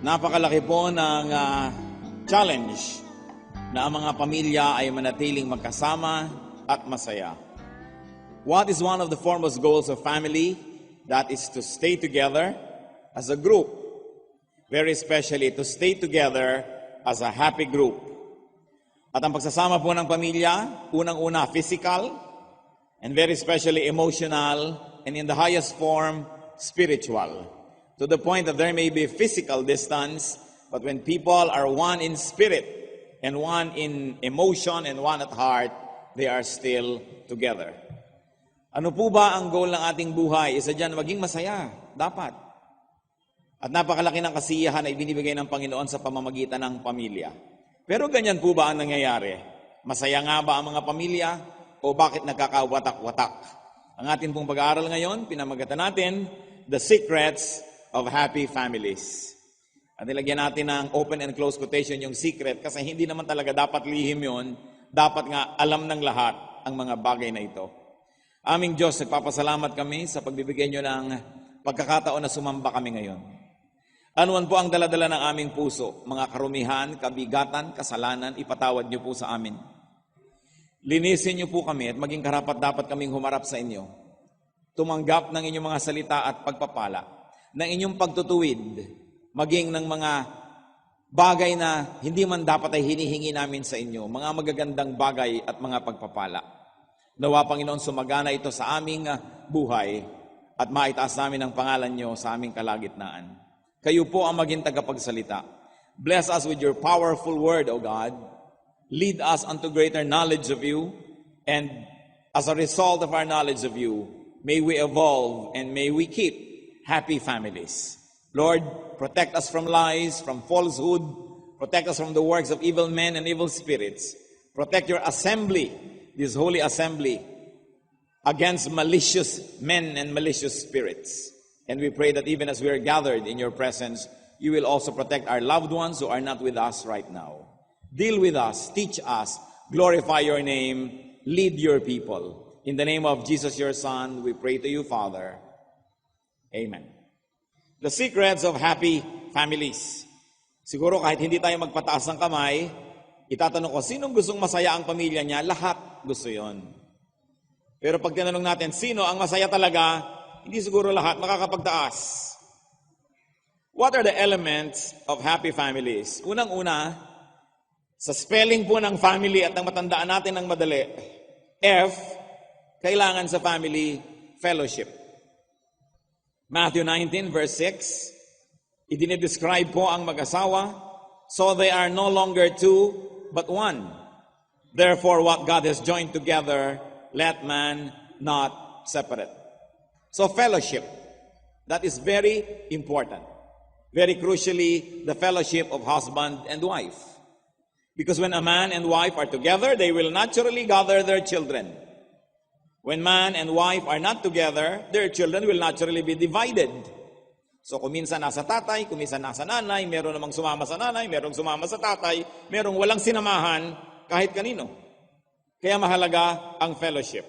Napakalaki po ng challenge na ang mga pamilya ay manatiling magkasama at masaya. What is one of the foremost goals of family? That is to stay together as a group. Very especially to stay together as a happy group. At ang pagsasama po ng pamilya, unang-una physical, and very especially emotional, and in the highest form, spiritual. To the point that there may be physical distance, but when people are one in spirit, and one in emotion, and one at heart, they are still together. Ano po ba ang goal ng ating buhay? Isa dyan, maging masaya. Dapat. At napakalaki ng kasiyahan na ibinibigay ng Panginoon sa pamamagitan ng pamilya. Pero ganyan po ba ang nangyayari? Masaya nga ba ang mga pamilya? O bakit nagkakawatak-watak? Ang ating pong pag-aaral ngayon, pinamagatan natin, The Secrets of Happy Families. At nilagyan natin ng open and close quotation yung secret kasi hindi naman talaga dapat lihim yun. Dapat nga alam ng lahat ang mga bagay na ito. Aming Diyos, nagpapasalamat kami sa pagbibigay nyo ng pagkakataon na sumamba kami ngayon. Anuman po ang daladala ng aming puso, mga karumihan, kabigatan, kasalanan, ipatawad nyo po sa amin. Linisin nyo po kami at maging karapat-dapat kaming humarap sa inyo. Tumanggap ng inyong mga salita at pagpapala, ng inyong pagtutuwid, maging ng mga bagay na hindi man dapat ay hinihingi namin sa inyo, mga magagandang bagay at mga pagpapala. Nawa, Panginoon, sumagana ito sa aming buhay at maitaas namin ang pangalan nyo sa aming kalagitnaan. Kayo po ang maging tagapagsalita. Bless us with your powerful word, O God. Lead us unto greater knowledge of you, and as a result of our knowledge of you, may we evolve and may we keep happy families. Lord, protect us from lies, from falsehood. Protect us from the works of evil men and evil spirits. Protect your assembly, this holy assembly, against malicious men and malicious spirits. And we pray that even as we are gathered in your presence, you will also protect our loved ones who are not with us right now. Deal with us, teach us, glorify your name, lead your people. In the name of Jesus, your Son, we pray to you, Father. Amen. The secrets of happy families. Siguro kahit hindi tayo magpataas ng kamay, itatanong ko, sinong gustong masaya ang pamilya niya? Lahat gusto yon. Pero pag tinanong natin, sino ang masaya talaga? Hindi siguro lahat makakapagtaas. What are the elements of happy families? Unang-una, sa spelling po ng family at ang matandaan natin ng madali, F, kailangan sa family, fellowship. Matthew 19 verse 6, idinidescribe po ang mag-asawa, so they are no longer two, but one. Therefore, what God has joined together, let man not separate. So fellowship, that is very important. Very crucially, the fellowship of husband and wife. Because when a man and wife are together, they will naturally gather their children. When man and wife are not together, their children will naturally be divided. So kung minsan nasa tatay, kung minsan nasa nanay, meron namang sumama sa nanay, merong sumama sa tatay, merong walang sinamahan kahit kanino. Kaya mahalaga ang fellowship.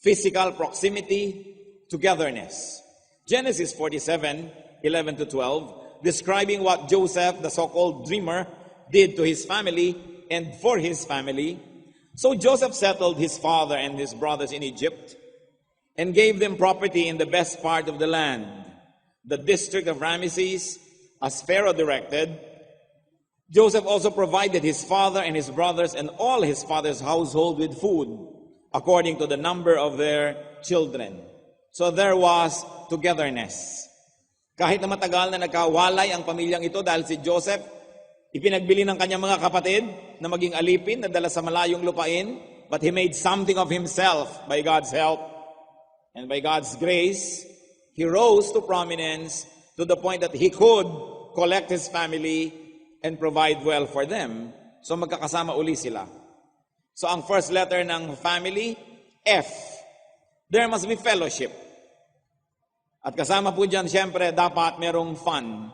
Physical proximity, togetherness. Genesis 47:11 to 12, describing what Joseph, the so-called dreamer, did to his family and for his family. So Joseph settled his father and his brothers in Egypt and gave them property in the best part of the land, the district of Ramesses, as Pharaoh directed. Joseph also provided his father and his brothers and all his father's household with food, according to the number of their children. So there was togetherness. Kahit na matagal na nagkawalay ang pamilyang ito dahil si Joseph, ipinagbili ng kanyang mga kapatid na maging alipin na dala sa malayong lupain, but he made something of himself by God's help. And by God's grace, he rose to prominence to the point that he could collect his family and provide well for them. So magkakasama uli sila. So ang first letter ng family, F. There must be fellowship. At kasama po dyan, siyempre, dapat merong fun.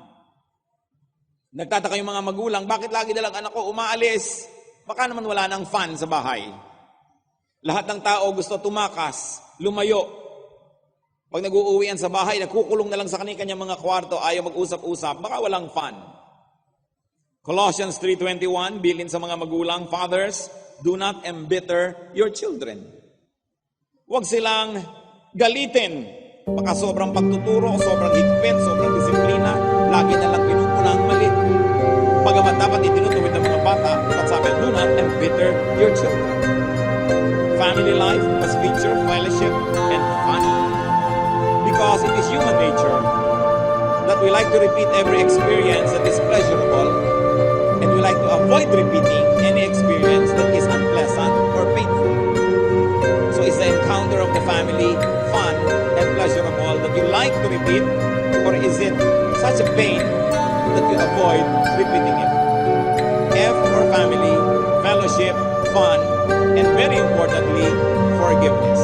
Nagtataka yung mga magulang, bakit lagi dalang anak ko umaalis? Baka naman wala nang fun sa bahay. Lahat ng tao gusto tumakas, lumayo. Pag nag-uuwian sa bahay, nagkukulong na lang sa kanyang mga kwarto, ayaw mag-usap-usap, baka walang fun. Colossians 3:21, bilin sa mga magulang, fathers, do not embitter your children. Huwag silang galitin. Baka sobrang pagtuturo, sobrang higpit, sobrang disiplina, lagi na lang pinupuna ang mali. Bagamat dapat itinutuwid ng mga bata, at sabi, do not embitter your children. Family life must feature fellowship and fun. Because it is human nature that we like to repeat every experience that is pleasurable, and we like to avoid repeating any experience that is unpleasant or painful. So is the encounter of the family fun and pleasurable that you like to repeat, or is it such a pain that you avoid repeating it? F for family, fellowship, fun, and very importantly, forgiveness.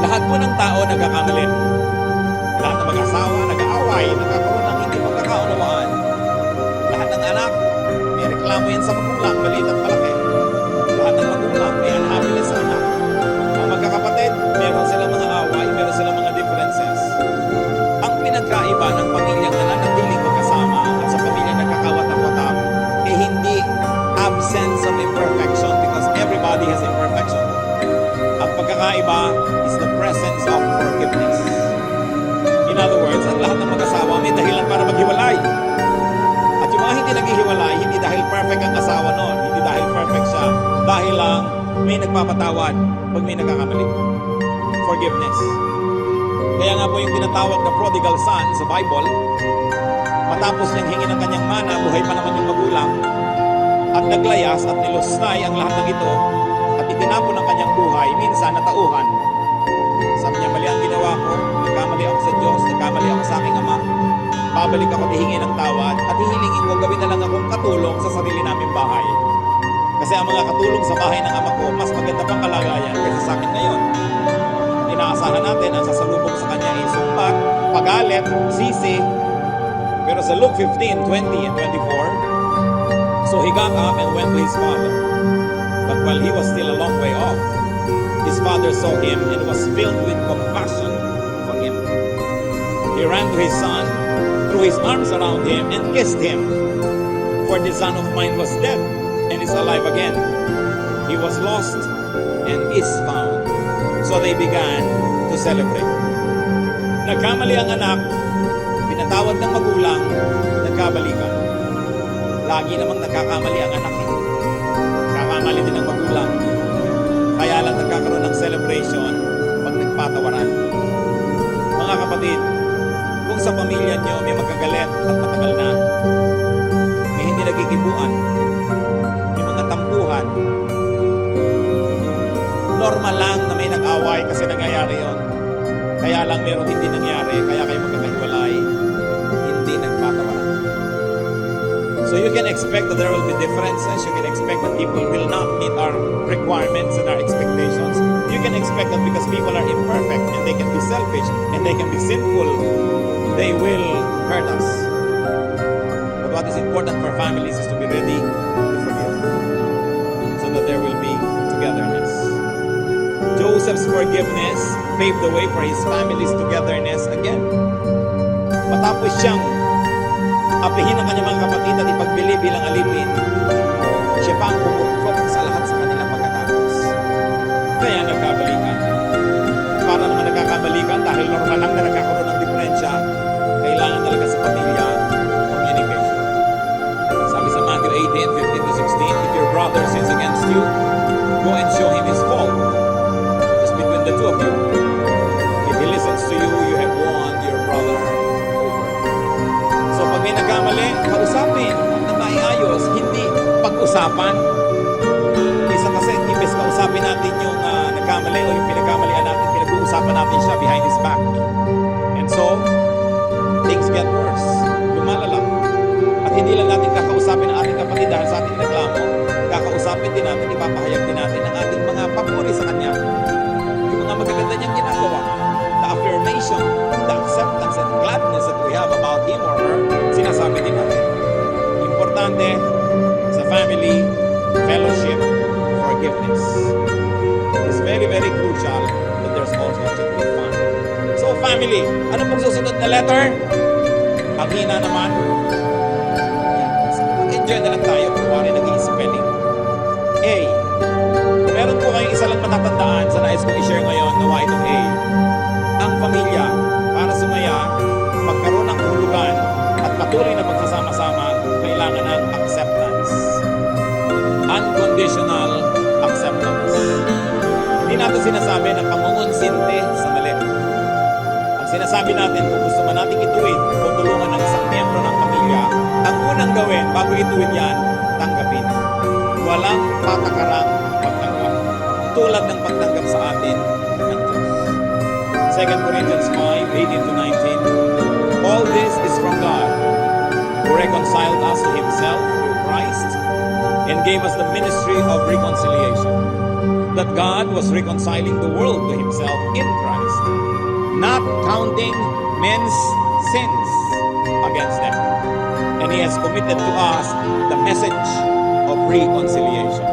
Lahat po ng tao nagkakamali. Lahat ng mag-asawa, nag-aaway, nagkakaroon ng hindi pagkakaunawaan. Lahat ng anak, may reklamo yan sa magulang, maliit at malaki. Lahat ng magulang, may unhappiness sa anak. Ang magkakapatid, meron silang mga away, meron silang mga differences. Ang pinagkaiba ng pamilyang nananatiling magkasama at sa pamilyang nagkakawat-watam, hindi absence of imperfection, because everybody has imperfection. Ang pagkakaiba is the presence of forgiveness. In other words, ang lahat ng mag-asawa may dahilan para maghiwalay. At yung mga hindi naghihiwalay, hindi dahil perfect ang asawa noon, hindi dahil perfect siya, dahil lang may nagpapatawad pag may nagkakamali. Forgiveness. Kaya nga po yung tinatawag na prodigal son sa Bible, matapos niyang hingin ang kanyang mana, buhay pa naman yung magulang, at naglayas at nilustay ang lahat ng ito, at itinapon ang kanyang buhay, minsan natauhan. Sabi niya, mali ang ginawa ko, nagkamali ako sa Diyos, nagkamali ako sa aking Ama, babalik ako hihingin ng tawad, at hihilingin ko, gawin na lang akong katulong sa sarili naming bahay. Kasi ang mga katulong sa bahay ng Ama ko, mas maganda pang kalagayan kaysa sa akin ngayon. Inaasahan natin ang sasalubong sa kanya ay sumbat, pagalit, sisi. Pero sa Luke 15:20 and 24, so he got up and went to his father. But while he was still a long way off, his father saw him and was filled with compassion for him. He ran to his son, threw his arms around him, and kissed him. For the son of mine was dead and is alive again. He was lost and is found. So they began to celebrate. Nagkamali ang anak, pinatawad ng magulang, nagkabalikan. Lagi namang nagkakamali ang anak. Kakamali din ang magulang. Kaya lang nagkakaroon ng celebration pag nagpatawaran. Mga kapatid, kung sa pamilya nyo may magkagalit at matagal na, may hindi nagigibuan, may mga tampuhan, normal lang na may nag-away kasi nangyayari yon. Kaya lang meron hindi nangyari, kaya kayo magkakahiwalay, hindi nagpatawaran. So you can expect that there will be differences. You can expect that people will not meet our requirements and our expectations. You can expect that because people are imperfect and they can be selfish and they can be sinful, they will hurt us. But what is important for families is to be ready to forgive, so that there will be togetherness. Joseph's forgiveness paved the way for his family's togetherness again. Matapos siyang apihin ang kanyang mga kapatid at ipagbili bilang alipin, siya pa ang bumukod sa lahat sa kanilang pagkatapos. Kaya nagkabalikan. Para naman nagkakabalikan dahil normal lang na nagkakaroon ng diferensya, kailangan talaga sa pamilya communication. Sabi sa Matthew 18:15-16, if your brother sins against you, go and show him his fault. Just between the two of you. If he listens to you, you have won your brother. So pag may nagkamali, kausapin at maiayos, hindi pag-usapan. Isa kasi, imbes kausapin natin yung nagkamali o yung pinagkamalian natin, pinag-uusapan natin siya behind his back. And so, things get worse. Lumalala. At hindi lang natin kakausapin ang ating kapatid dahil sa ating reklamo, kakausapin din natin, ipapahayag din natin ang ating mga papuri sa kanya. Yung mga magaganda niyang ginagawa. The affirmation, the acceptance and gladness that we have about him or her, sinasabi din natin. Importante sa family, fellowship, forgiveness. It's very, very crucial that there's also should be fun. So family, ano pong susunod na letter? Ang hina naman. Yeah, Diyan na lang tayo, kuwari nag-i-spelling. A. Meron po kayong isa lang matatandaan sa nais kong i-share ngayon, nawa itong A. Ang pamilya, para sumaya, magkaroon ng hulugan at patuloy na pagsasama-sama, kailangan ng acceptance. Unconditional acceptance. Hindi natin sinasabi na pangungunsinte sa mali. Ang sinasabi natin, kung gusto man natin ituwid o tulungan ng isang miyembro ng pamilya, ang unang gawin bago ituwid yan, tanggapin. Walang patakarang pagtanggap. Tulad ng pagtanggap sa atin ng Diyos. 2 Corinthians 5:18 to 19. All this is from God, who reconciled us to Himself through Christ and gave us the ministry of reconciliation. That God was reconciling the world to Himself in Christ, not counting men's sins against them. And He has committed to us the message of reconciliation.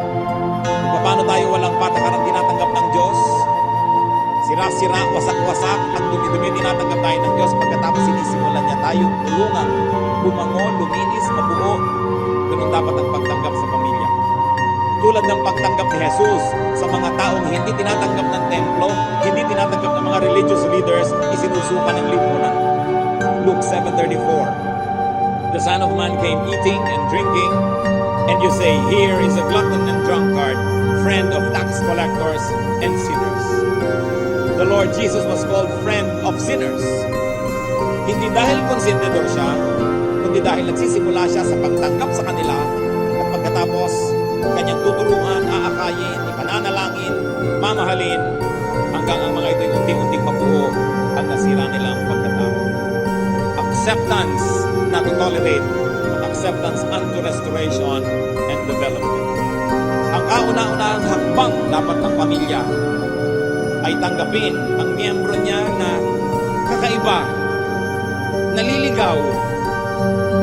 Kung paano tayo walang patakarang tinatanggap ng Diyos, sira-sira, wasak-wasak, at dumi-dumi tinatanggap tayo ng Diyos, pagkatapos sinisimulan niya tayong tulungan, bumango, luminis, mabuo. Ganun dapat ang pagtanggap sa pamilya. Tulad ng pagtanggap ni Jesus sa mga taong hindi tinatanggap ng templo, hindi tinatanggap ng mga religious leaders, isinusuka ng lipunan. Luke 7:34. The Son of Man came eating and drinking, and you say, here is a glutton and drunkard, friend of tax collectors and sinners. The Lord Jesus was called friend of sinners. Hindi dahil konsentidor siya, kundi dahil nagsisimula siya sa pagtanggap sa kanila, at pagkatapos, kanyang tutulungan, aakayin, ipananalangin, mamahalin, hanggang ang mga ito'y unting-unting mabuo at nasira nilang pagkatao. Acceptance, not to tolerate, but acceptance unto restoration and development. Ang kauna-unahang hakbang dapat ng pamilya ay tanggapin ang miyembro niya na kakaiba, naliligaw.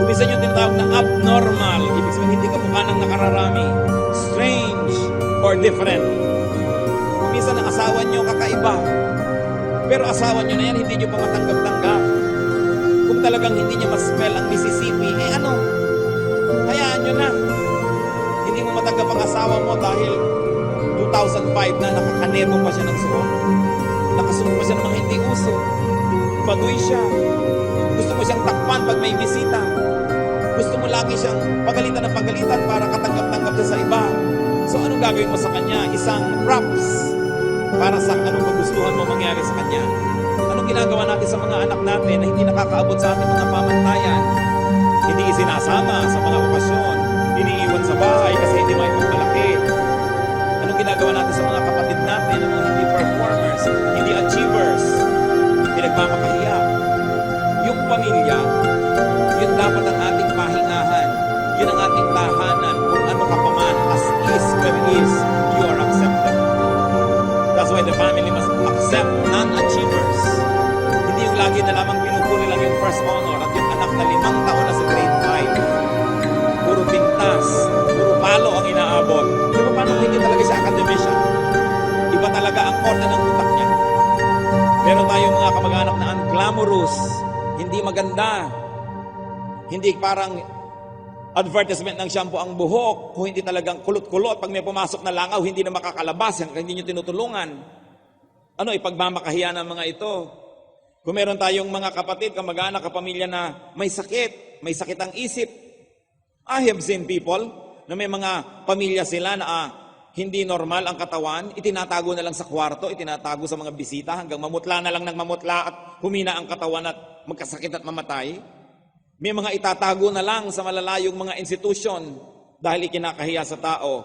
Kumisa nyo tinatawag na abnormal, ibig sabihin hindi ka mukha ng nakararami, strange or different. Kumisa ng asawa nyo kakaiba, pero asawa nyo na yan hindi nyo pa matanggap-tanggap. Kung talagang hindi niya ma-spell ang Mississippi, ano? Hayaan nyo na. Hindi mo matanggap ang asawa mo dahil 2005 na nakakaneto pa siya ng suot. Nakasuot pa siya ng mga hindi uso. Baduy siya. Gusto mo siyang takpan pag may bisita. Gusto mo lagi siyang pagalitan ng pagalitan para katanggap-tanggap siya sa iba. So anong gagawin mo sa kanya? Isang props para sa anong kagustuhan mo mangyari sa kanya. Anong ginagawa natin sa mga anak natin na hindi nakakaabot sa ating mga pamantayan? Hindi isinasama sa mga okasyon. Iniiwan sa bahay kasi hindi may pagmalaki. Anong ginagawa natin sa mga kapatid natin, ang mga hindi performers, hindi achievers, pinagmamakahiya? Yung pamilya, yun dapat ang ating pahingahan. Yun ang ating tahanan. Kung ano ka pa man, as is where is, you are accepted. That's why the family must accept non-achievers. Hindi yung lagi na lamang pinupuli lang yung first honor at yung anak na 5 taon na sa grade 5. Puro pintas, puro palo ang inaabot. Pero paano kung hindi talaga siya academician? Iba talaga ang order ng utak niya. Meron tayong mga kamag-anak na unglamorous, hindi maganda. Hindi parang advertisement ng shampoo ang buhok, kung hindi talagang kulot-kulot, pag may pumasok na langaw, hindi na makakalabas, hindi nyo tinutulungan. Ano, ipagmamakahiya ng mga ito. Kung meron tayong mga kapatid, kamag-anak, kapamilya na may sakit ang isip. I have seen people na may mga pamilya sila na hindi normal ang katawan, itinatago na lang sa kwarto, itinatago sa mga bisita hanggang mamutla na lang ng mamutla at humina ang katawan at magkasakit at mamatay. May mga itatago na lang sa malalayong mga institusyon dahil ikinakahiya sa tao.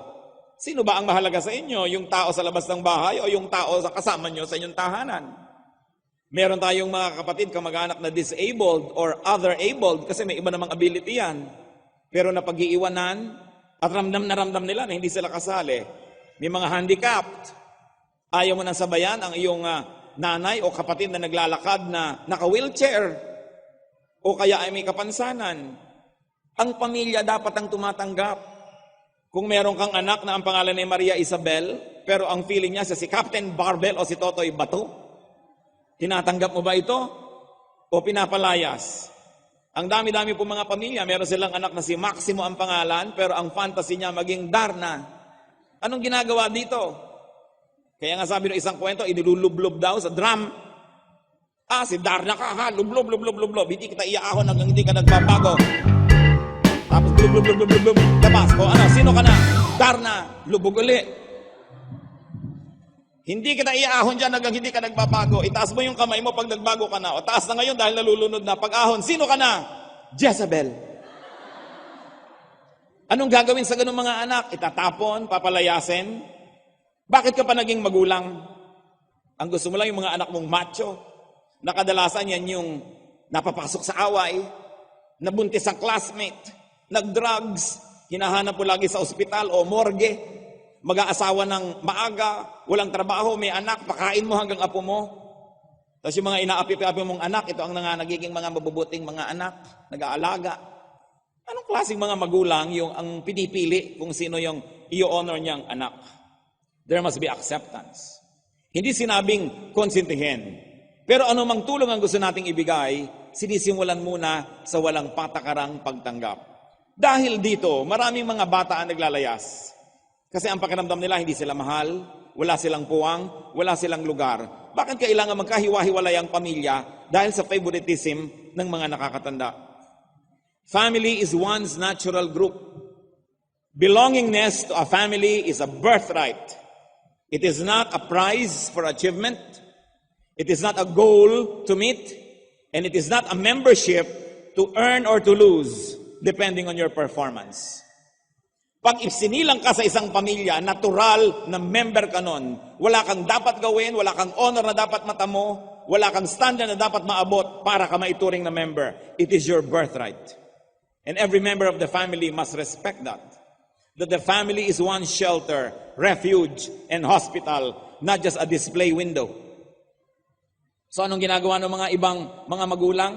Sino ba ang mahalaga sa inyo? Yung tao sa labas ng bahay o yung tao sa kasama nyo sa inyong tahanan? Meron tayong mga kapatid, kamag-anak na disabled or other-abled kasi may iba namang ability yan. Pero napag-iiwanan at ramdam nila na hindi sila kasali. May mga handicapped. Ayaw mo nang sabayan ang iyong nanay o kapatid na naglalakad na naka-wheelchair. O kaya ay may kapansanan. Ang pamilya dapat ang tumatanggap. Kung meron kang anak na ang pangalan ay Maria Isabel, pero ang feeling niya si Captain Barbell o si Totoy Bato, tinatanggap mo ba ito? O pinapalayas? Ang dami-dami po mga pamilya, meron silang anak na si Maximo ang pangalan, pero ang fantasy niya maging Darna. Anong ginagawa dito? Kaya nga sabi ng isang kwento, inilulublob daw sa drum. Si Darna ka ha, lublob, lublob, lublob. Hindi kita iaahon hanggang hindi ka nagbabago. Tapos lublob, lublob, lublob, labas. O ano, sino ka na? Darna, lubog uli. Hindi kita iaahon dyan hanggang hindi ka nagbabago. Itaas mo yung kamay mo pag nagbago ka na. O taas na ngayon dahil nalulunod na. Pag-ahon, sino ka na? Jezebel. Anong gagawin sa ganung mga anak? Itatapon, papalayasin. Bakit ka pa naging magulang? Ang gusto mo lang yung mga anak mong macho. Nakadalasan yan yung napapasok sa away, nabuntis ang classmate, nag-drugs, hinahanap mo lagi sa ospital o morgue, mag-aasawa ng maaga, walang trabaho, may anak, pakain mo hanggang apo mo. Tapos yung mga inaapi-api mong anak, ito ang nagiging mga mabubuting mga anak, nag-aalaga. Anong klaseng mga magulang yung ang pinipili kung sino yung i-honor niyang anak? There must be acceptance. Hindi sinabing konsentihin. Pero anumang tulong ang gusto nating ibigay, sinisimulan muna sa walang patakarang pagtanggap. Dahil dito, maraming mga bata ang naglalayas. Kasi ang pakiramdam nila, hindi sila mahal, wala silang puwang, wala silang lugar. Bakit kailangan magkahiwa-hiwalay ang pamilya dahil sa favoritism ng mga nakakatanda? Family is one's natural group. Belongingness to a family is a birthright. It is not a prize for achievement. It is not a goal to meet. And it is not a membership to earn or to lose, depending on your performance. Pag isinilang ka sa isang pamilya, natural na member ka nun. Wala kang dapat gawin, wala kang honor na dapat matamo, wala kang standard na dapat maabot para ka maituring na member. It is your birthright. And every member of the family must respect that. That the family is one shelter, refuge, and hospital, not just a display window. So anong ginagawa ng mga ibang mga magulang?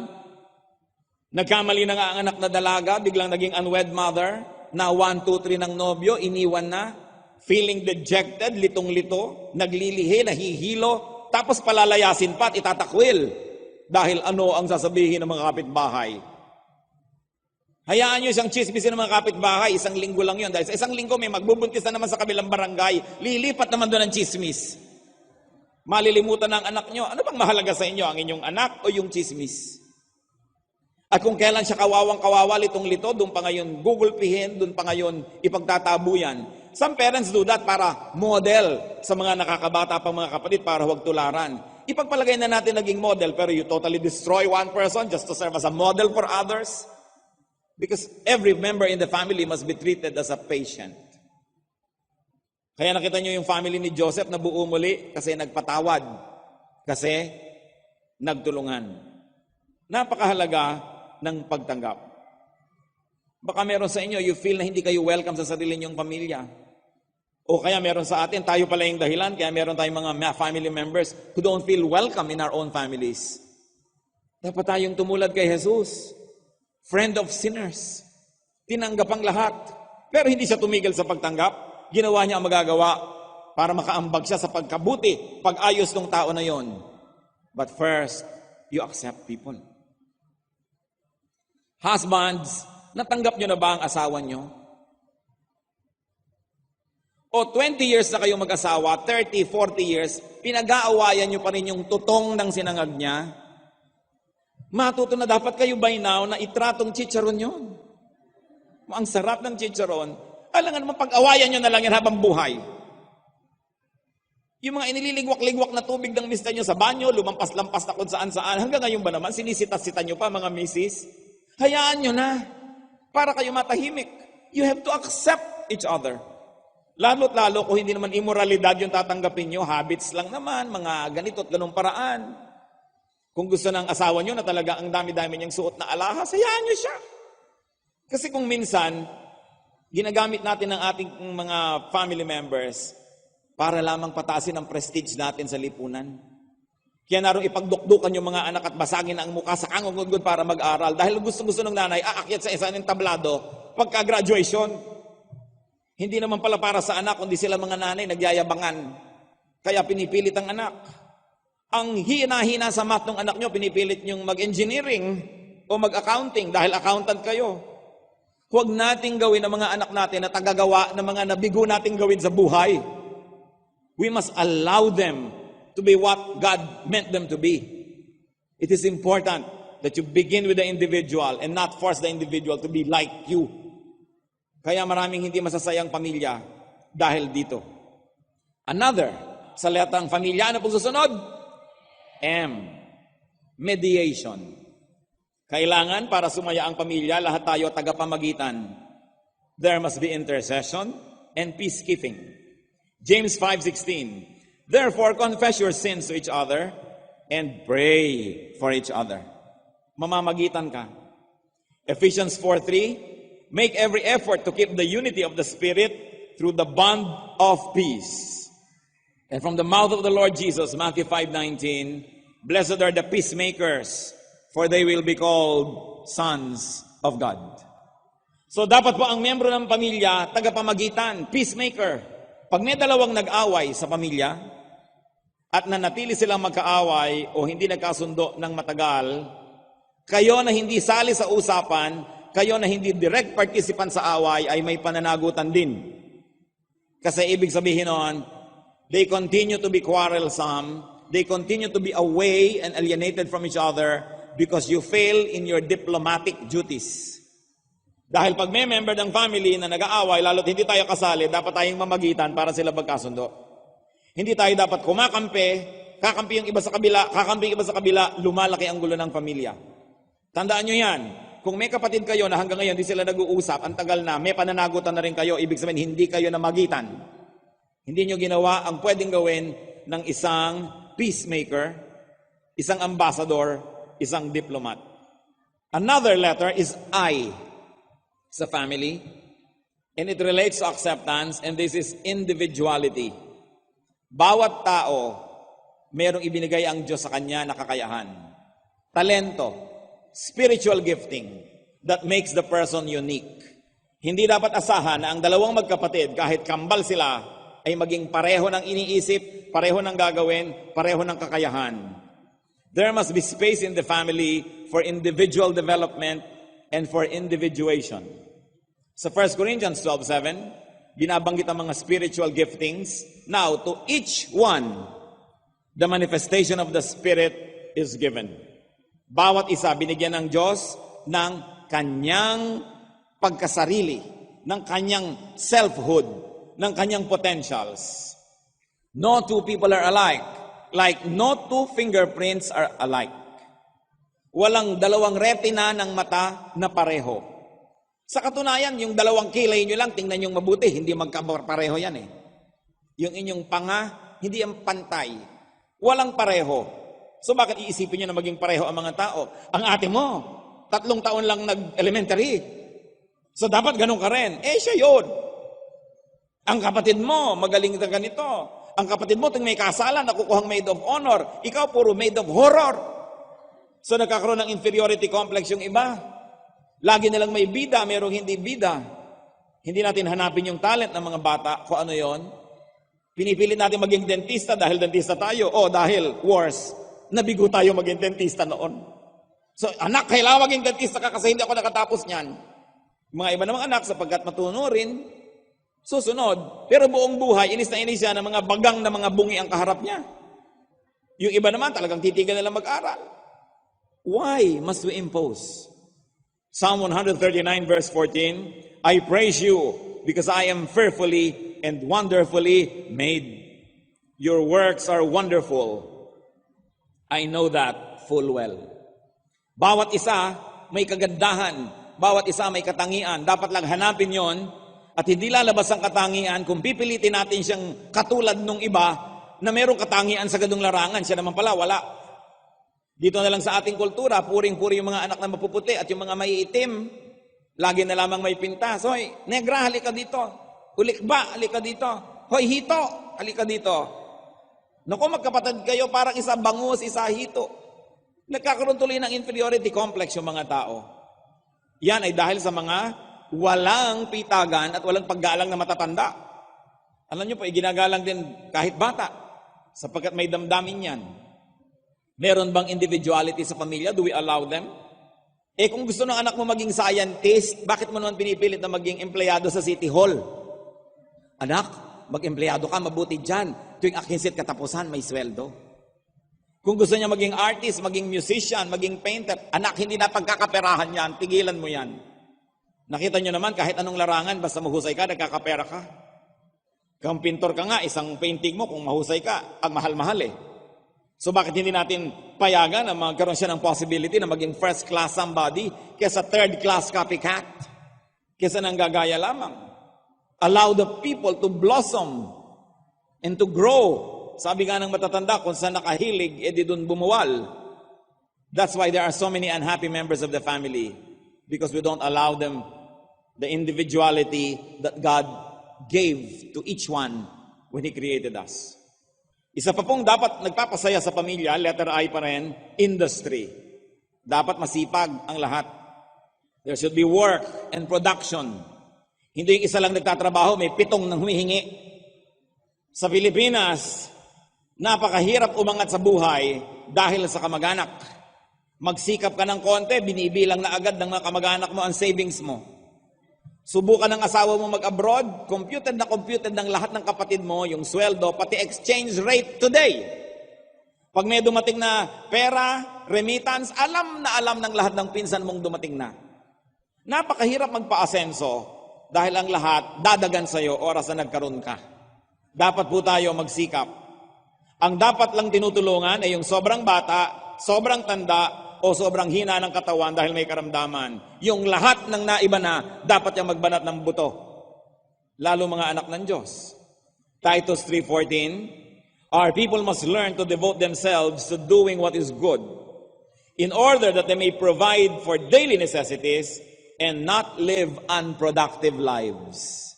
Nagkamali na nga ang anak na dalaga, biglang naging unwed mother, na 1, 2, 3 ng nobyo, iniwan na, feeling dejected, litong-lito, naglilihi, nahihilo, tapos palalayasin pa at itatakwil. Dahil ano ang sasabihin ng mga kapitbahay? Hayaan nyo siyang chismisin ng mga kapitbahay, isang linggo lang yun. Dahil sa isang linggo may magbubuntis na naman sa kabilang barangay, lilipat naman doon ang chismis. Malilimutan ng anak nyo, ano bang mahalaga sa inyo, ang inyong anak o yung chismis? At kung kailan siya kawawang-kawawa, litong-lito, doon pa ngayon gugulpihin, doon pa ngayon ipagtatabuyan. Some parents do that para model sa mga nakakabata pang mga kapatid para huwag tularan. Ipagpalagay na natin naging model, pero you totally destroy one person just to serve as a model for others. Because every member in the family must be treated as a patient. Kaya nakita nyo yung family ni Joseph na buo muli kasi nagpatawad. Kasi nagtulungan. Napakahalaga ng pagtanggap. Baka meron sa inyo, you feel na hindi kayo welcome sa sarili niyong pamilya. O kaya meron sa atin, tayo pala yung dahilan, kaya meron tayong mga family members who don't feel welcome in our own families. Dapat tayong tumulad kay Jesus. Friend of sinners. Tinanggap ang lahat. Pero hindi siya tumigil sa pagtanggap. Ginawa niya ang magagawa para makaambag siya sa pagkabuti, pag-ayos ng tao na yon. But first, you accept people. Husbands, natanggap nyo na ba ang asawa nyo? O 20 years na kayo mag-asawa, 30, 40 years, pinag-aawayan nyo pa rin yung tutong ng sinangag niya? Matuto na dapat kayo by now na itratong chicharon yun. Ang sarap ng chicharon. Alangan mo, pag-awayan nyo na lang yan habang buhay. Yung mga inililigwak-ligwak na tubig ng mister nyo sa banyo, lumampas-lampas na kung saan-saan, hanggang ngayon ba naman, sinisita-sita nyo pa mga misis? Hayaan nyo na, para kayo matahimik. You have to accept each other. Lalo't lalo kung hindi naman immoralidad yung tatanggapin nyo, habits lang naman, mga ganito at ganung paraan. Kung gusto ng asawa nyo na talaga ang dami-dami niyang suot na alahas, hayaan nyo siya. Kasi kung minsan, ginagamit natin ang ating mga family members para lamang patasin ang prestige natin sa lipunan. Kaya naroon ipagdukdukan yung mga anak at basagin ang mukha sa kangungudgod para mag-aral. Dahil gusto-gusto ng nanay, aakyat sa isa ng tablado pagka-graduation. Hindi naman pala para sa anak, kundi sila mga nanay nagyayabangan. Kaya pinipilit ang anak. Ang hina-hina sa math ng anak nyo, pinipilit nyong mag-engineering. o mag-accounting dahil accountant kayo. Huwag nating gawin ang mga anak natin na tagagawa ng mga nabigo nating gawin sa buhay. We must allow them to be what God meant them to be. It is important that you begin with the individual and not force the individual to be like you. Kaya maraming hindi masasayang pamilya dahil dito. Another, sa letang pamilya, ano pong susunod? M. Mediation. Kailangan para sumaya ang pamilya, lahat tayo tagapamagitan. There must be intercession and peacekeeping. James 5:16. Therefore, confess your sins to each other and pray for each other. Mamamagitan ka. Ephesians 4:3. Make every effort to keep the unity of the Spirit through the bond of peace. And from the mouth of the Lord Jesus, Matthew 5:19, blessed are the peacemakers, for they will be called sons of God. So dapat po ang membro ng pamilya, tagapamagitan, peacemaker. Pag may dalawang nag-away sa pamilya, at nanatili silang magkaaway o hindi nagkasundo ng matagal, kayo na hindi sali sa usapan, kayo na hindi direct participant sa away, ay may pananagutan din. Kasi ibig sabihin noon, they continue to be quarrelsome, they continue to be away and alienated from each other because you fail in your diplomatic duties. Dahil pag may member ng family na nag-aaway, lalo't hindi tayo kasali, dapat tayong mamagitan para sila magkasundo. Hindi tayo dapat kakampi yung iba sa kabila, kakampi yung iba sa kabila, lumalaki ang gulo ng pamilya. Tandaan nyo yan, kung may kapatid kayo na hanggang ngayon hindi sila nag-uusap, ang tagal na, may pananagutan na rin kayo, ibig sabihin hindi kayo namagitan. Hindi nyo ginawa ang pwedeng gawin ng isang peacemaker, isang ambassador, isang diplomat. Another letter is I sa family, and it relates to acceptance, and this is individuality. Bawat tao, mayroong ibinigay ang Diyos sa kanya na kakayahan. Talento, spiritual gifting that makes the person unique. Hindi dapat asahan na ang dalawang magkapatid, kahit kambal sila, ay maging pareho ng iniisip, pareho ng gagawin, pareho ng kakayahan. There must be space in the family for individual development and for individuation. Sa 1 Corinthians 12:7, binabanggit ang mga spiritual giftings. Now, to each one, the manifestation of the Spirit is given. Bawat isa, binigyan ng Diyos ng kanyang pagkasarili, ng kanyang selfhood, ng kanyang potentials. No two people are alike. Like no two fingerprints are alike. Walang dalawang retina ng mata na pareho. Sa katunayan, yung dalawang kilay nyo lang, tingnan nyo mabuti, hindi magkapareho yan eh. Yung inyong panga, hindi ang pantay. Walang pareho. So bakit iisipin nyo na maging pareho ang mga tao? Ang ate mo, 3 taon lang nag-elementary. So dapat ganun ka rin. Siya yun. Ang kapatid mo, magaling na ganito. Ang kapatid mo, may kasalan, nakukuhang maid of honor. Ikaw, puro maid of horror. So nagkakaroon ng inferiority complex yung iba. Lagi nilang may bida, mayroong hindi bida. Hindi natin hanapin yung talent ng mga bata kung ano yon. Pinipilit natin maging dentista dahil dentista tayo. O dahil, worse, nabigo tayo maging dentista noon. So, anak, kailangan maging dentista ka kasi hindi ako nakatapos niyan. Mga iba namang anak, sapagkat matuno rin, susunod. Pero buong buhay, inis na inis siya ng mga bagang na mga bungi ang kaharap niya. Yung iba naman, talagang titigan nila mag-aral. Why must we impose? Psalm 139 verse 14, I praise you because I am fearfully and wonderfully made. Your works are wonderful. I know that full well. Bawat isa may kagandahan, bawat isa may katangian. Dapat lang hanapin yon at hindi lalabas ang katangian kung pipilitin natin siyang katulad nung iba na mayroong katangian sa ganung larangan. Siya naman pala, wala. Dito na lang sa ating kultura, puring-puri yung mga anak na mapuputi at yung mga maiitim, lagi na lamang may pintas. Hoy, negra, halika dito. Ulikba, halika dito. Hoy, hito, halika dito. Naku, magkapatid kayo, parang isa bangus, isa hito. Nagkakaroon tuloy ng inferiority complex yung mga tao. Yan ay dahil sa mga walang pitagan at walang paggalang na matatanda. Alam niyo po, ginagalang din kahit bata, sapagkat may damdamin yan. Meron bang individuality sa pamilya? Do we allow them? Kung gusto ng anak mo maging scientist, bakit mo naman pinipilit na maging empleyado sa City Hall? Anak, mag-empleyado ka, mabuti dyan. Tuwing akinsit katapusan, may sweldo. Kung gusto niya maging artist, maging musician, maging painter, anak, hindi na pagkakaperahan yan, tigilan mo yan. Nakita niyo naman, kahit anong larangan, basta mahusay ka, nagkakapera ka. Kung pintor ka nga, isang painting mo, kung mahusay ka, ang mahal-mahal eh. So bakit hindi natin payagan na magkaroon siya ng possibility na maging first class somebody kesa third class copycat? Kesa nang gagaya lamang. Allow the people to blossom and to grow. Sabi nga ng matatanda, kung saan nakahilig, edi dun bumuwal. That's why there are so many unhappy members of the family, because we don't allow them the individuality that God gave to each one when He created us. Isa pa pong dapat nagpapasaya sa pamilya, letter I pa rin, industry. Dapat masipag ang lahat. There should be work and production. Hindi yung isa lang nagtatrabaho, may 7 nang humihingi. Sa Pilipinas, napakahirap umangat sa buhay dahil sa kamag-anak. Magsikap ka ng konti, binibilang na agad ng mga kamag-anak mo ang savings mo. Subukan ng asawa mo mag-abroad, computed ng lahat ng kapatid mo, yung sweldo, pati exchange rate today. Pag may dumating na pera, remittance, alam na alam ng lahat ng pinsan mong dumating na. Napakahirap magpa-asenso dahil ang lahat dadagan sa'yo oras na nagkaroon ka. Dapat po tayo magsikap. Ang dapat lang tinutulungan ay yung sobrang bata, sobrang tanda, o sobrang hina ng katawan dahil may karamdaman. Yung lahat ng naiba na, dapat yung magbanat ng buto. Lalo mga anak ng Diyos. Titus 3:14, our people must learn to devote themselves to doing what is good, in order that they may provide for daily necessities and not live unproductive lives.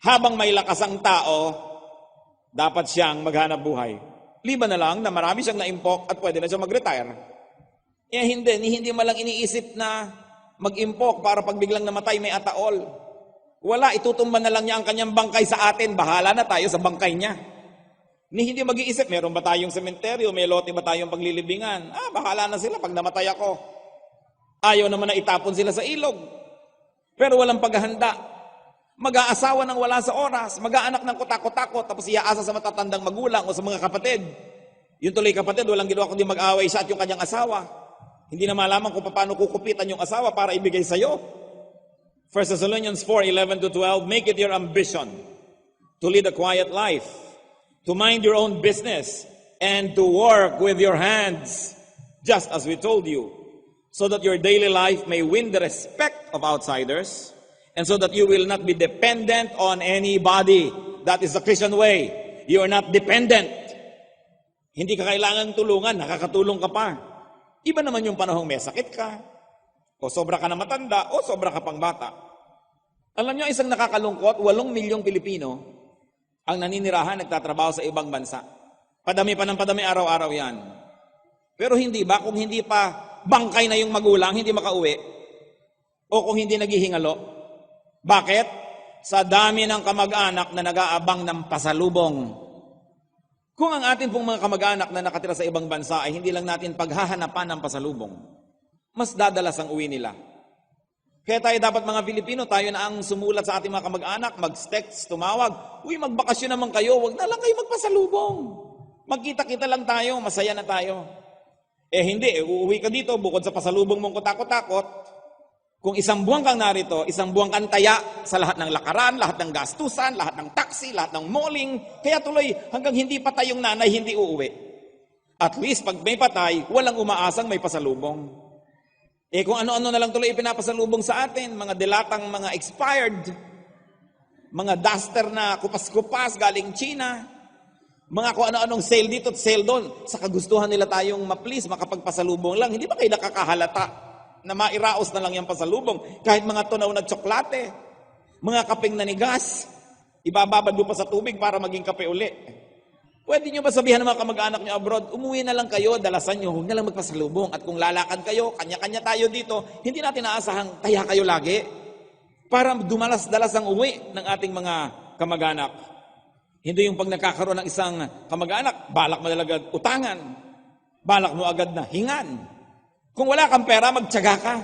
Habang may lakas ang tao, dapat siyang maghanap buhay. Liban na lang na marami siyang naimpok at pwede na siyang mag-retire. Hindi malang iniisip na mag-impok para pag biglang namatay may ataol. Wala, itutumban na lang niya ang kanyang bangkay sa atin. Bahala na tayo sa bangkay niya. Hindi mag-iisip, meron ba tayong sementeryo, may lote ba tayong paglilibingan? Bahala na sila pag namatay ako. Ayaw naman na itapon sila sa ilog. Pero walang paghahanda. Mag-aasawa ng wala sa oras, mag-aanak ng kutakot-takot, tapos iaasa sa matatandang magulang o sa mga kapatid. Yung tuloy kapatid, walang ginawa kundi mag-away siya at yung kanyang asawa. Hindi na malaman kung paano kukupitan yung asawa para ibigay sa'yo. 1 Thessalonians 4:11-12, make it your ambition to lead a quiet life, to mind your own business, and to work with your hands, just as we told you, so that your daily life may win the respect of outsiders, and so that you will not be dependent on anybody. That is the Christian way. You are not dependent. Hindi ka kailangan tulungan, nakakatulong ka pa. Iba naman yung panahong may sakit ka, o sobra ka na matanda, o sobra ka pang bata. Alam niyo, isang nakakalungkot, 8 milyong Pilipino ang naninirahan, nagtatrabaho sa ibang bansa. Padami pa ng padami araw-araw yan. Pero hindi ba, kung hindi pa bangkay na yung magulang, hindi makauwi? O kung hindi naghihingalo? Bakit? Sa dami ng kamag-anak na nag-aabang ng pasalubong. Kung ang atin pong mga kamag-anak na nakatira sa ibang bansa ay hindi lang natin paghahanapan ng pasalubong, mas dadalas ang uwi nila. Kaya tayo dapat mga Pilipino, tayo na ang sumulat sa ating mga kamag-anak, mag-text, tumawag, uy, magbakasyon naman kayo, wag na lang kayo magpasalubong. Magkita-kita lang tayo, masaya na tayo. Hindi, uuwi ka dito, bukod sa pasalubong mong kutakot-takot, kung 1 buwan kang narito, 1 buwan kang taya sa lahat ng lakaran, lahat ng gastusan, lahat ng taxi, lahat ng malling, kaya tuloy hanggang hindi patay yung nanay, hindi uuwi. At least pag may patay, walang umaasang may pasalubong. Kung ano-ano na lang tuloy ipinapasalubong sa atin, mga dilatang mga expired, mga duster na kupas-kupas galing China, mga kung ano-anong sale dito at sale doon, sa kagustuhan nila tayong ma-please, makapagpasalubong lang, hindi ba kayo nakakahalata na mairaos na lang yung pasalubong? Kahit mga tunaw na tsokolate, mga kapeng nanigas, ibababad mo pa sa tubig para maging kape uli. Pwede nyo ba sabihan ng mga kamag-anak nyo abroad, umuwi na lang kayo, dalasan nyo, huwag na lang magpasalubong. At kung lalakad kayo, kanya-kanya tayo dito, hindi natin naasahang taya kayo lagi. Para dumalas-dalas ang uwi ng ating mga kamag-anak. Hindi yung pag nagkakaroon ng isang kamag-anak, balak mo talaga utangan. Balak mo agad na hingan. Kung wala kang pera, magtiyaga ka.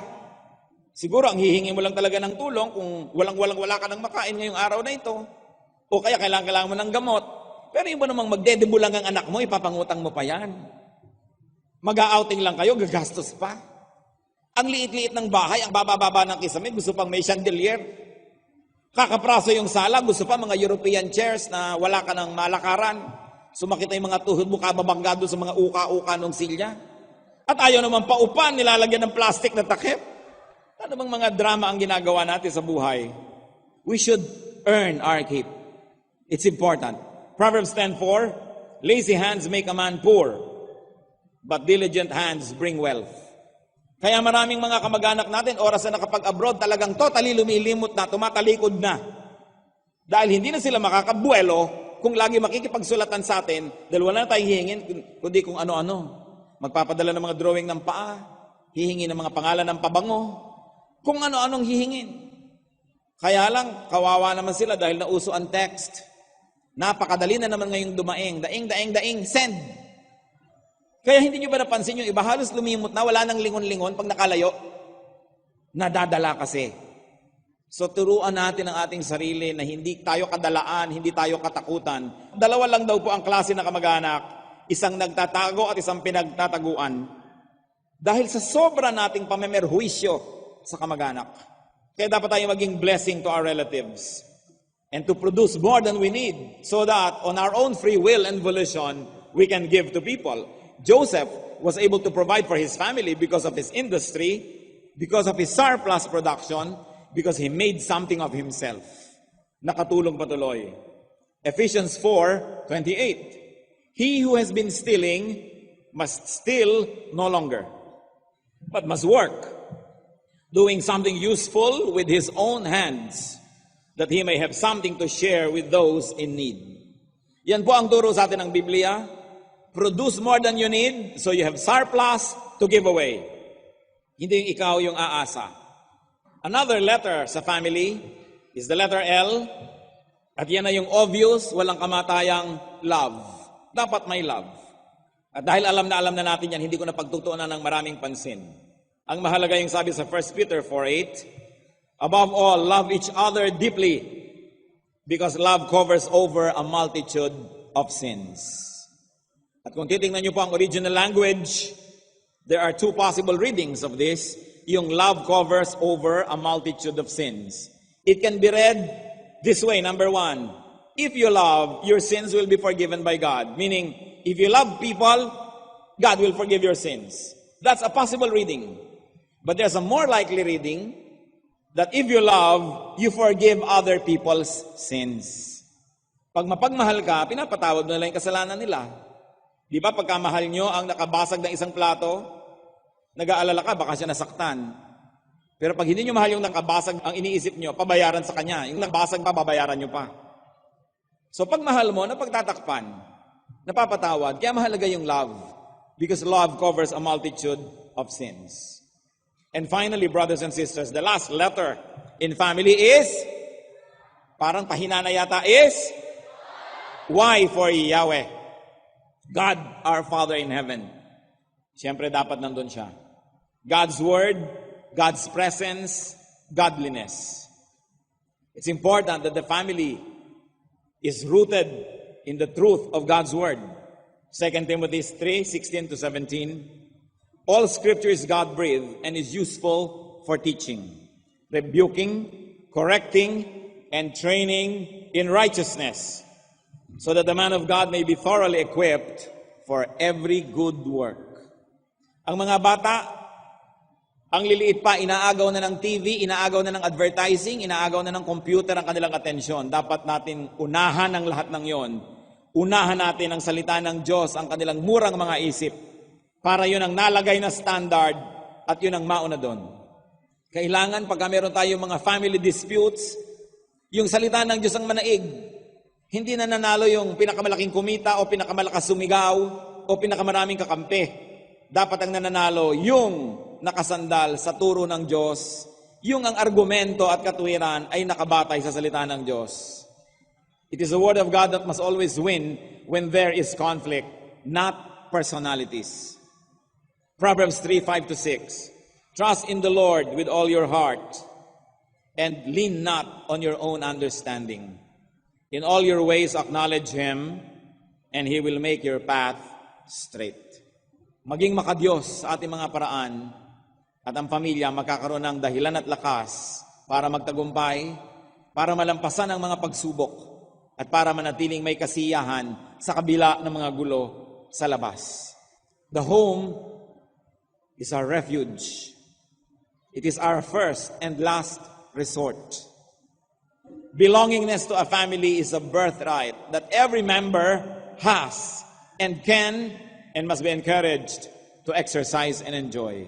Siguro ang hihingi mo lang talaga ng tulong kung wala ka ng makain ngayong araw na ito. O kaya kailangan mo ng gamot. Pero yung ba namang magdedebo lang ang anak mo, ipapangutang mo pa yan. Mag-outing lang kayo, gagastos pa. Ang liit-liit ng bahay, ang baba-baba ng kisame, gusto pang may chandelier. Kakapraso yung sala, gusto pa mga European chairs na wala ka ng malakaran. Sumakit na yung mga tuhod mo, kababanggado sa mga uka-uka ng silya. At ayaw naman paupan, nilalagyan ng plastic na takip. Ano bang mga drama ang ginagawa natin sa buhay? We should earn our keep. It's important. Proverbs 10:4, lazy hands make a man poor, but diligent hands bring wealth. Kaya maraming mga kamag-anak natin, oras na nakapag-abroad, talagang totally lumilimot na, tumatalikod na. Dahil hindi na sila makakabuelo kung lagi makikipagsulatan sa atin, dahil wala na tayong hihingin, kundi kung ano-ano. Magpapadala ng mga drawing ng paa, hihingi ng mga pangalan ng pabango, kung ano-anong hihingin. Kaya lang, kawawa naman sila dahil nauso ang text. Napakadali na naman ngayong dumaing. Daing, send. Kaya hindi nyo ba napansin yung iba halos lumimot na, wala nang lingon-lingon pag nakalayo? Nadadala kasi. So turuan natin ang ating sarili na hindi tayo kadalaan, hindi tayo katakutan. Dalawa lang daw po ang klase na kamag-anak, isang nagtatago at isang pinagtataguan. Dahil sa sobra nating pamemerhuisyo sa kamag-anak. Kaya dapat tayo maging blessing to our relatives and to produce more than we need so that on our own free will and volition, we can give to people. Joseph was able to provide for his family because of his industry, because of his surplus production, because he made something of himself. Nakatulong patuloy. Ephesians 4:28. He who has been stealing must steal no longer, but must work, doing something useful with his own hands, that he may have something to share with those in need. Yan po ang turo sa atin ng Biblia. Produce more than you need, so you have surplus to give away. Hindi yung ikaw yung aasa. Another letter sa family is the letter L. At yan na yung obvious, walang kamatayang love. Dapat may love. At dahil alam na natin yan, hindi ko na pagtutuunan ng maraming pansin. Ang mahalaga yung sabi sa 1 Peter 4:8, above all, love each other deeply, because love covers over a multitude of sins. At kung titingnan niyo po ang original language, there are two possible readings of this. Yung love covers over a multitude of sins. It can be read this way, number one, if you love, your sins will be forgiven by God. Meaning, if you love people, God will forgive your sins. That's a possible reading. But there's a more likely reading that if you love, you forgive other people's sins. Pag mapagmahal ka, pinapatawad mo na lang yung kasalanan nila. Di ba pagkamahal nyo ang nakabasag ng isang plato, nag-aalala ka, baka siya nasaktan. Pero pag hindi nyo mahal yung nakabasag, ang iniisip nyo, pabayaran sa kanya. Yung nakabasag pa, babayaran nyo pa. So pag mahal mo, napagtatakpan, napapatawad, kaya mahalaga yung love. Because love covers a multitude of sins. And finally, brothers and sisters, the last letter in family is, parang pahina na yata, is Y for Yahweh. God, our Father in heaven. Siyempre dapat nandun siya. God's word, God's presence, godliness. It's important that the family is rooted in the truth of God's word. 2 Timothy 3:16-17. All scripture is God-breathed and is useful for teaching, rebuking, correcting, and training in righteousness, so that the man of God may be thoroughly equipped for every good work. Ang mga bata, ang liliit pa, inaagaw na ng TV, inaagaw na ng advertising, inaagaw na ng computer ang kanilang atensyon. Dapat natin unahan ang lahat ng yon. Unahan natin ang salita ng Diyos, ang kanilang murang mga isip, para yun ang nalagay na standard at yun ang mauna doon. Kailangan pagka meron tayong mga family disputes, yung salita ng Diyos ang manaig. Hindi na nanalo yung pinakamalaking kumita o pinakamalakas sumigaw o pinakamaraming kakampi. Dapat ang nananalo yung nakasandal sa turo ng Diyos, yung ang argumento at katuwiran ay nakabatay sa salita ng Diyos. It is the word of God that must always win when there is conflict, not personalities. Proverbs 3:5-6. Trust in the Lord with all your heart and lean not on your own understanding. In all your ways acknowledge Him and He will make your path straight. Maging makadiyos sa ating mga paraan at ang pamilya magkakaroon ng dahilan at lakas para magtagumpay, para malampasan ang mga pagsubok at para manatiling may kasiyahan sa kabila ng mga gulo sa labas. The home is our refuge. It is our first and last resort. Belongingness to a family is a birthright that every member has and can and must be encouraged to exercise and enjoy.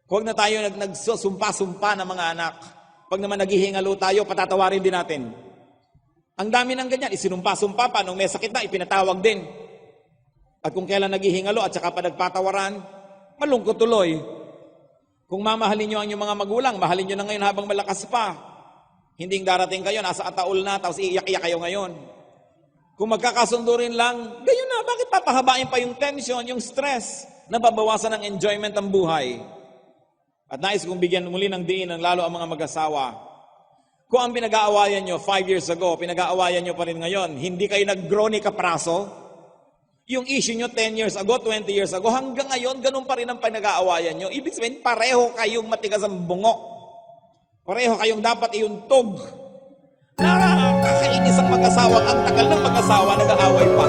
Huwag na tayo nagsusumpa-sumpa ng mga anak. Pag naman naghihingalo tayo, patatawarin din natin. Ang dami ng ganyan, isinumpa-sumpa pa, nung may sakit na, ipinatawag din. At kung kailan naghihingalo at saka pa nagpatawaran, malungkot tuloy. Kung mamahalin nyo ang inyong mga magulang, mahalin nyo na ngayon habang malakas pa. Hindi darating kayo, nasa ataol na, tapos iiyak-iyak kayo ngayon. Kung magkakasundo rin lang, gayon na, bakit papahabain pa yung tension, yung stress, nababawasan ng enjoyment ang buhay? At nais kong bigyan muli ng diin ng lalo ang mga mag-asawa. Kung ang pinag-aawayan nyo 5 years ago, pinag-aawayan nyo pa rin ngayon, hindi kayo nag-grow ni kapraso, yung issue nyo 10 years ago, 20 years ago, hanggang ngayon, ganun pa rin ang pinag-aawayan nyo. Ibig sabihin, pareho kayong matigas ang bungo. Pareho kayong dapat iuntog. Nakakainis ang mag-asawa. Ang tagal ng mag-asawa, nag-aaway pa.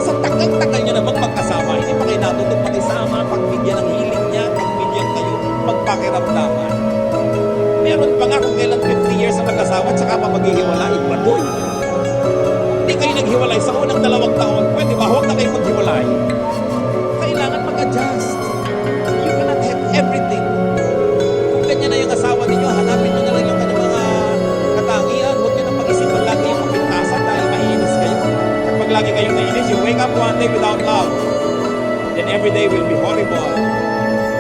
Sa tagal-tagal nyo namang magkasama, hindi pa kayo natutong makisama, pagbigyan ng hiling niya, pagbigyan kayo, magpakiramdaman. Meron pa nga kung kailan 50 years ang mag-asawa, at saka pa maghihiwalay, badoy. Hindi kayo naghiwalay sa unang 2 taon, pwede ba? Huwag na kayo maghiwalay. Kailangan mag-adjust. You cannot have everything. Kung ganyan na yung asawa ninyo, hanapin nyo na lang yung kanyang mga katangian. Huwag nyo na pag-isipan lagi yung kapintasan dahil maiinis kayo. Kapag lagi kayong naiinis, you wake up one day without love. Then every day will be horrible.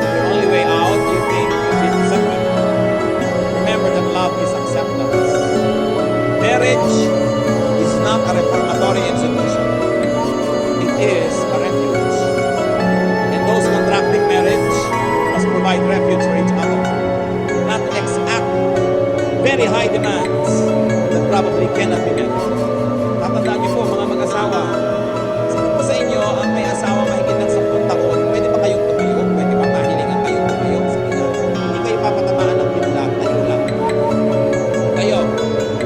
The only way out, you think you've been separate. Remember that love is acceptance. Marriage is not a reformatory institution. It is a refuge. And those contracting marriage must provide refuge for each other. Not exact very high demands that probably cannot be met. Tatandaan niyo po mga mag-asawa, sa inyo ang may asawa mahigit ng 10 taon, pwede ba kayong tumayo? Pwede ba mahilingan kayong tumayo? Sige na, hindi kayo papatamaan ng bigla. Tayo lang. Kayo,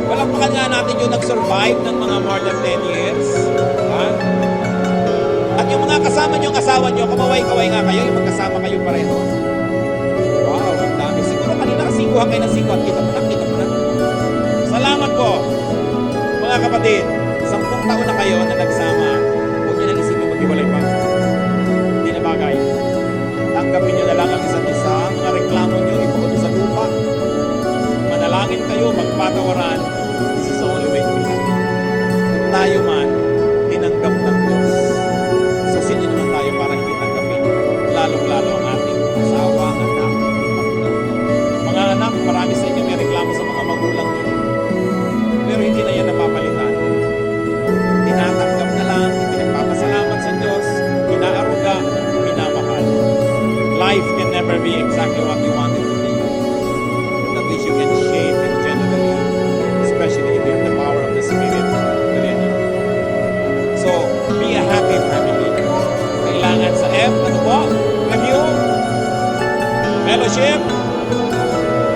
walang pa nga natin yung nag-survive ng mga more than 10 years. Ha? At yung mga kasama nyo, asawa nyo, kumaway-kaway nga kayo, yung magkasama kayo pareho. Wow, ang dami. Siguro kanina kasingkuhan kayo ng singkuhan. Kita mo na. Salamat po, mga kapatid. 10 taon na kayo na nagsama. Huwag nyo nang isipin maghiwalay pa. Hindi na bagay. Tanggapin nyo na lang ang isa't isa. Mga reklamo nyo, ibuod sa lupa. Manalangin kayo, magpatawaran. This is the only way to be happy. Kung tayo man, tinanggap ng Diyos. So, sino naman tayo para hindi tanggapin? Lalong-lalo ang ating asawa, anak, magulang. Mga anak, marami sa inyo may reklamo sa mga magulang nyo. Pero hindi na yan napapalitan. Tinatanggap na lang, pinagpapasalamat sa Diyos, inaaruga, minamahal. Life can never be exactly what you want it to be. But at least you can shape it gently, especially if you have the power of the Spirit within you. So, be a happy family. Kailangan sa F, ano po? Review, fellowship,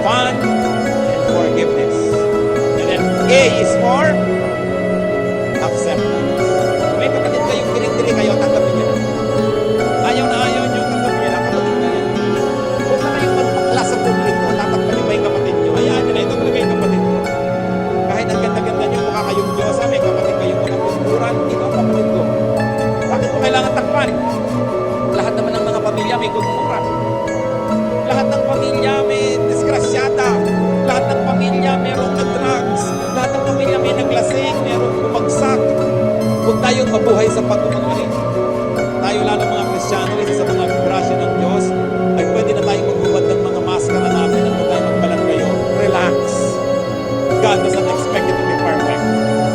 fun, and forgiveness. And then A is for acceptance. May kapatid kayong tiring-tiri kayo, tanggapin nyo na. Ayaw na ayaw nyo, tanggapin nyo na, kapatid na yan. Huwag na kayong magpakla sa publiko, tatakpan nyo ba yung kapatid nyo? Hayaan nyo na, ito talaga yung kapatid nyo. Kahit ang ganda-ganda nyo, mukha kayong Diyos, may kapatid kayong mga kulturan, ito ang kapatid ko. Bakit mo kailangan takpan? Lahat naman ng mga pamilya may kulturan. Lahat ng pamilya may disgrasyata. Lahat ng pamilya mayroong nag-drugs. Lahat ng pamilya may naglasing, mayroong bumagsak. Huwag tayong mabuhay sa pagkukunwarin. Tayo lalo mga Kristiyano, isa sa mga grasya ng Diyos, ay pwede na tayong maghubad ng mga maskara natin at huwag tayong magbalat kayo. Relax. God doesn't expect you to be perfect.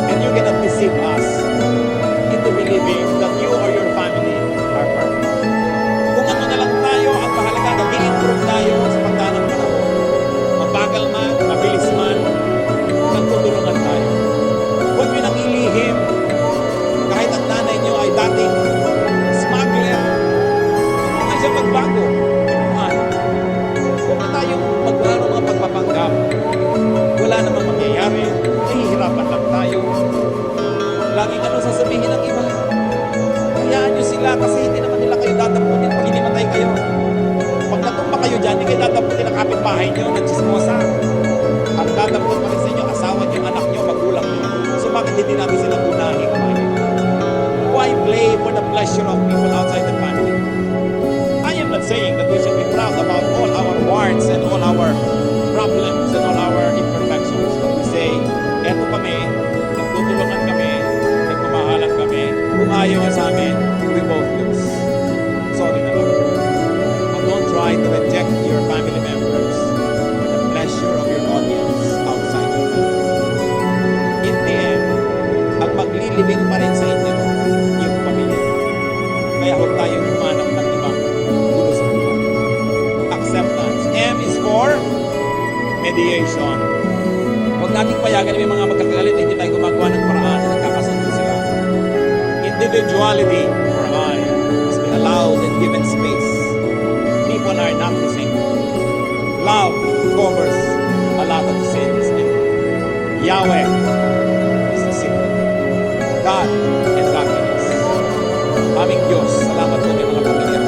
And you cannot deceive us into believing that you or your family are perfect. Kung ano na lang tayo, ang mahalaga, nag-i-improve tayo. division. Huwag nating payagan na may mga magkakagalit na hindi tayo gumagawa ng paraan na nagkakasundo sila. Individuality for I must be allowed and given space. People are not the same. Love covers a lot of sins. Yahweh is the secret. God and godliness. Aming Diyos, salamat po ng mga pamilya.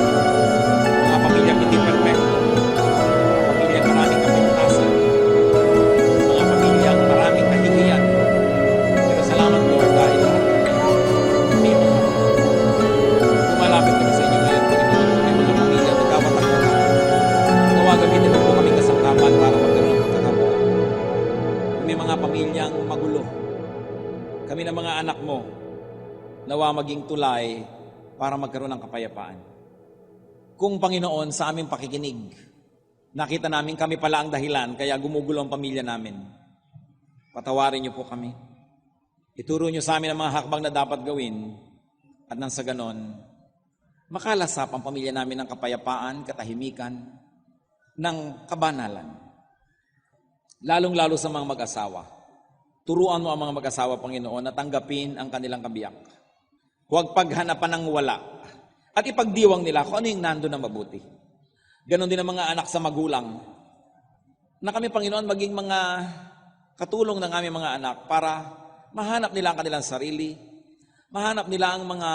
Mga pamilya hindi perfecto. Mga pamilya maraming kapintasan. Mga pamilya maraming kahihiyan. Pero salamat Lord dahil lahat kami may mga lumalapit kami sa inyo ngayon. Panginoon, may mga pamilya na nagkawatakutan. Nawa gamitin mo po kami kasangkapan para magkaroon ng pagkakabuan. May mga pamilyang magulo. Kami na mga anak mo, nawa maging tulay para magkaroon ng kapayapaan. Kung Panginoon, sa aming pakikinig, nakita namin kami pala ang dahilan kaya gumugulo ang pamilya namin. Patawarin niyo po kami. Ituro niyo sa amin ang mga hakbang na dapat gawin at nang sa ganon, makalasap ang pamilya namin ng kapayapaan, katahimikan, ng kabanalan. Lalong-lalo sa mga mag-asawa. Turuan mo ang mga mag-asawa, Panginoon, na tanggapin ang kanilang kabiyak. Huwag paghanapan ng wala. At ipagdiwang nila kung ano yung nando na mabuti. Ganon din ang mga anak sa magulang. Na kami, Panginoon, maging mga katulong ng aming mga anak para mahanap nila ang kanilang sarili, mahanap nila ang mga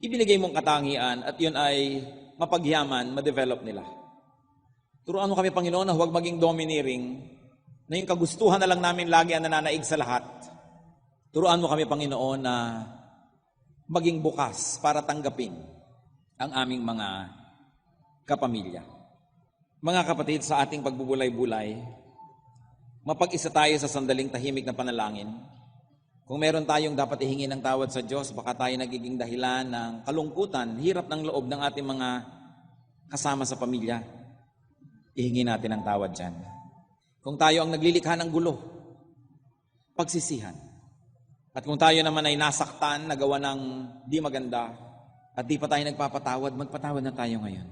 ibinigay mong katangian at yun ay mapagyaman, ma-develop nila. Turuan mo kami, Panginoon, na huwag maging domineering, na yung kagustuhan na lang namin lagi ang nananaig sa lahat. Turuan mo kami, Panginoon, na maging bukas para tanggapin ang aming mga kapamilya. Mga kapatid, sa ating pagbubulay-bulay, mapag-isa tayo sa sandaling tahimik na panalangin. Kung meron tayong dapat ihingi ng tawad sa Diyos, baka tayo nagiging dahilan ng kalungkutan, hirap ng loob ng ating mga kasama sa pamilya. Ihingi natin ang tawad dyan. Kung tayo ang naglilikha ng gulo, pagsisihan. At kung tayo naman ay nasaktan, nagawa ng di maganda, at di pa tayo nagpapatawad, magpatawad na tayo ngayon.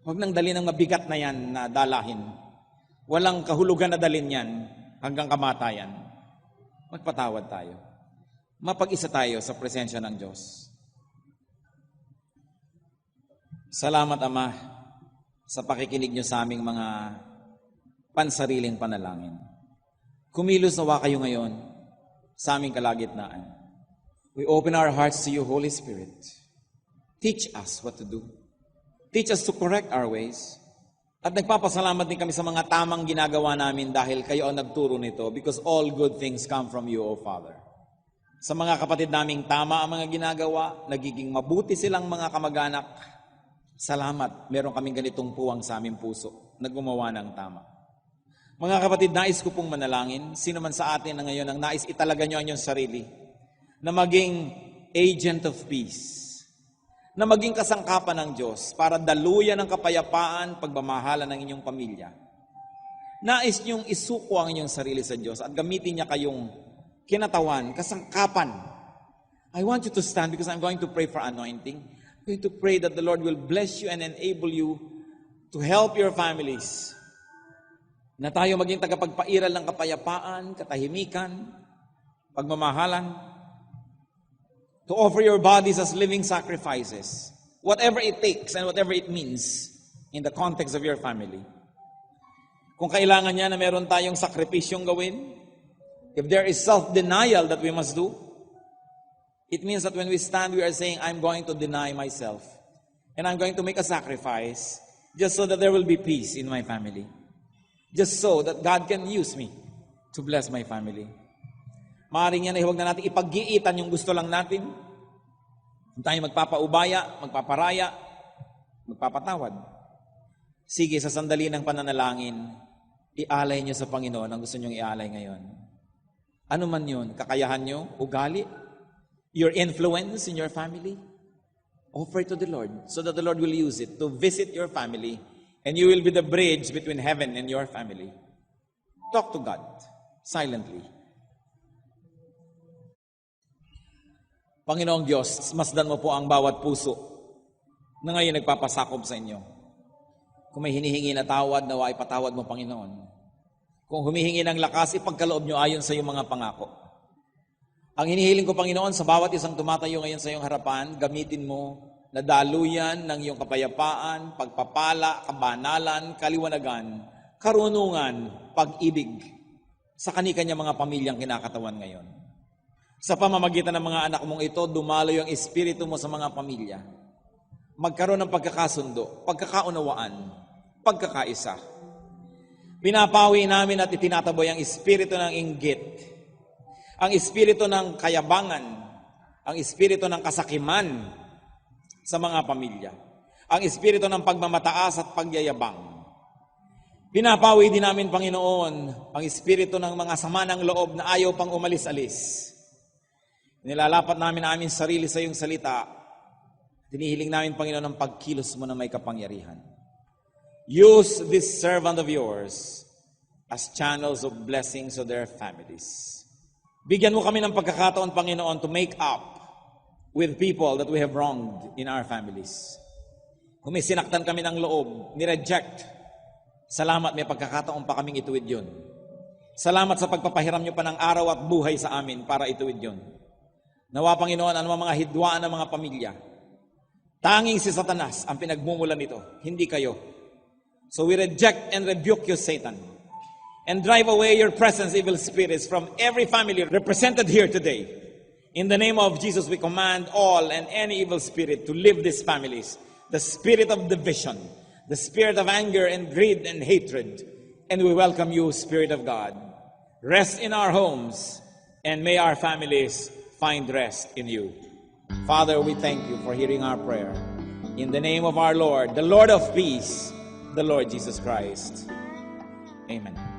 Huwag nang dalhin ng mabigat na yan na dalahin. Walang kahulugan na dalhin yan hanggang kamatayan. Magpatawad tayo. Mapag-isa tayo sa presensya ng Diyos. Salamat, Ama, sa pakikinig niyo sa aming mga pansariling panalangin. Kumilos nawa kayo ngayon sa aming kalagitnaan. We open our hearts to you, Holy Spirit. Teach us what to do. Teach us to correct our ways. At nagpapasalamat din kami sa mga tamang ginagawa namin dahil kayo ang nagturo nito because all good things come from you, O Father. Sa mga kapatid naming tama ang mga ginagawa, nagiging mabuti silang mga kamag-anak. Salamat, meron kaming ganitong puwang sa aming puso na gumawa ng tama. Mga kapatid, nais ko pong manalangin, sino man sa atin na ngayon ang nais italaga nyo ang inyong sarili, na maging agent of peace, na maging kasangkapan ng Diyos para daluyan ng kapayapaan, pagmamahala ng inyong pamilya. Nais nyong isuko ang inyong sarili sa Diyos at gamitin niya kayong kinatawan, kasangkapan. I want you to stand because I'm going to pray for anointing. I'm going to pray that the Lord will bless you and enable you to help your families. Na tayo maging tagapagpairal ng kapayapaan, katahimikan, pagmamahalan, to offer your bodies as living sacrifices, whatever it takes and whatever it means in the context of your family. Kung kailangan niya na meron tayong sakripisyong gawin, if there is self-denial that we must do, it means that when we stand, we are saying, I'm going to deny myself and I'm going to make a sacrifice just so that there will be peace in my family. Just so that God can use me to bless my family. Maaaring yan ay huwag na natin ipag-iitan yung gusto lang natin. Kung tayo magpapaubaya, magpaparaya, magpapatawad. Sige, sa sandali ng pananalangin, ialay nyo sa Panginoon ang gusto nyong ialay ngayon. Ano man yun? Kakayahan nyo? Ugali? Your influence in your family? Offer it to the Lord so that the Lord will use it to visit your family. And you will be the bridge between heaven and your family. Talk to God silently. Panginoong Diyos, masdan mo po ang bawat puso na ngayon nagpapasakop sa inyo. Kung may hinihingi na tawad, nawa ipatawad mo, Panginoon. Kung humihingi ng lakas, ipagkaloob nyo ayon sa iyong mga pangako. Ang hinihiling ko, Panginoon, sa bawat isang tumatayo ngayon sa iyong harapan, gamitin mo na daluyan ng iyong kapayapaan, pagpapala, kabanalan, kaliwanagan, karunungan, pag-ibig sa kani-kanya mga pamilyang kinakatawan ngayon. Sa pamamagitan ng mga anak mong ito, dumalo yung espiritu mo sa mga pamilya. Magkaroon ng pagkakasundo, pagkakaunawaan, pagkakaisa. Pinapawi namin at itinataboy ang espiritu ng inggit, ang espiritu ng kayabangan, ang espiritu ng kasakiman sa mga pamilya, ang espiritu ng pagmamataas at pagyayabang. Pinapawi din namin, Panginoon, ang espiritu ng mga sama ng loob na ayaw pang umalis-alis. Nilalapat namin ang aming sarili sa iyong salita. Tinihiling namin, Panginoon, ang pagkilos mo na may kapangyarihan. Use this servant of yours as channels of blessings of their families. Bigyan mo kami ng pagkakataon, Panginoon, to make up with people that we have wronged in our families. Kung may sinaktan kami ng loob, nireject, salamat, may pagkakataon pa kaming ituwid yun. Salamat sa pagpapahiram nyo pa ng araw at buhay sa amin para ituwid yun. Nawa, Panginoon, ano mga hidwaan ng mga pamilya. Tanging si Satanas ang pinagmumulan nito, hindi kayo. So we reject and rebuke you, Satan, and drive away your presence, evil spirits, from every family represented here today. In the name of Jesus, we command all and any evil spirit to leave these families. The spirit of division, the spirit of anger and greed and hatred. And we welcome you, Spirit of God. Rest in our homes, and may our families find rest in you. Father, we thank you for hearing our prayer. In the name of our Lord, the Lord of peace, the Lord Jesus Christ. Amen.